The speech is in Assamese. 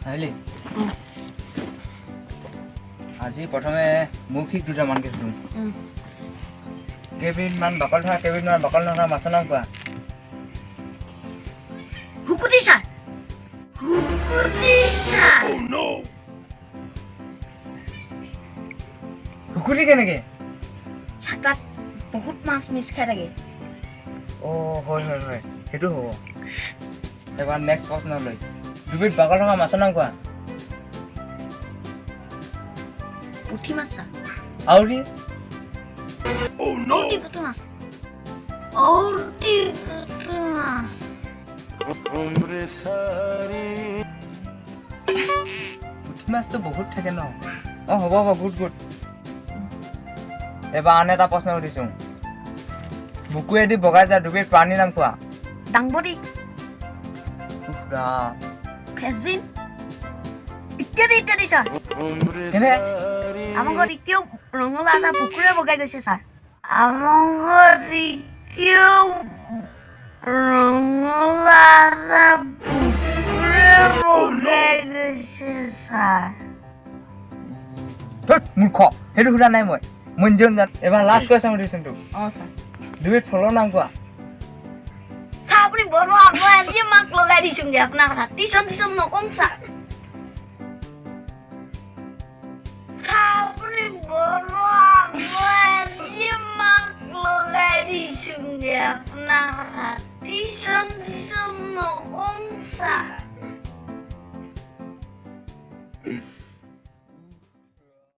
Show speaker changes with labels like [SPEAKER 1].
[SPEAKER 1] আহিলি আজি প্ৰথমে মৌখিক দুটামান কৈছোঁ কেইবিধমান বাকল থকা কেইবিধমান বাকল নথকা মাছৰ নাম কোৱা
[SPEAKER 2] শুকুতি ছাৰ শুকুতি ছাৰ
[SPEAKER 1] শুকুতি কেনেকৈ
[SPEAKER 2] ছাৰ তাত বহুত মাছ মিছ খাই থাকে
[SPEAKER 1] অ' হয় হয় হয় সেইটো হ'ব এবাৰ নেক্সট প্ৰশ্নলৈ দুবিধ বাকল থকা মাছৰ নাম কোৱা
[SPEAKER 2] পুঠি মাছ ছাৰ
[SPEAKER 1] আউৰি
[SPEAKER 2] ঔটি পুঠি মাছ ঔটি পুঠি মাছ
[SPEAKER 1] পুঠি মাছটো বহুত থাকে ন অঁ হ'ব হ'ব গুড গুড এবাৰ আন এটা প্ৰশ্ন সুধিছোঁ বুকুৱেদি বগাই যোৱা দুবিধ প্ৰাণীৰ নাম কোৱা
[SPEAKER 2] ডাংবডি ফ্ৰেঞ্চবিন ইত্যাদি ইত্যাদি ছাৰ
[SPEAKER 1] কেনে
[SPEAKER 2] আমাৰ ঘৰত এতিয়াও ৰঙালাও এটা পুখুৰীৰে বগাই গৈছে ছাৰ আমাৰ ঘৰত এতিয়াও ৰঙালাও এটা পুখুৰীৰে বগাই গৈছে ছাৰ
[SPEAKER 1] ধুত মূৰ্খ সেইটো সোধা নাই মই মঞ্জুন জাত এবাৰ লাষ্ট কুৱেশ্যন সুধিছোঁ তোক
[SPEAKER 2] অঁ ছাৰ
[SPEAKER 1] দুবিধ ফলৰ নাম কোৱা
[SPEAKER 2] ছাৰ আপুনি বনোৱা মই আজিয়ে মাক লগাই দিছোঁগৈ আপোনাৰ কথা টিউশ্যন নকওঁ ছাৰ আপুনি বনোৱা মই আজিয়ে মাক লগাই দিছোঁগৈ আপোনাৰ কথা টিউশ্যন নকওঁ ছাৰ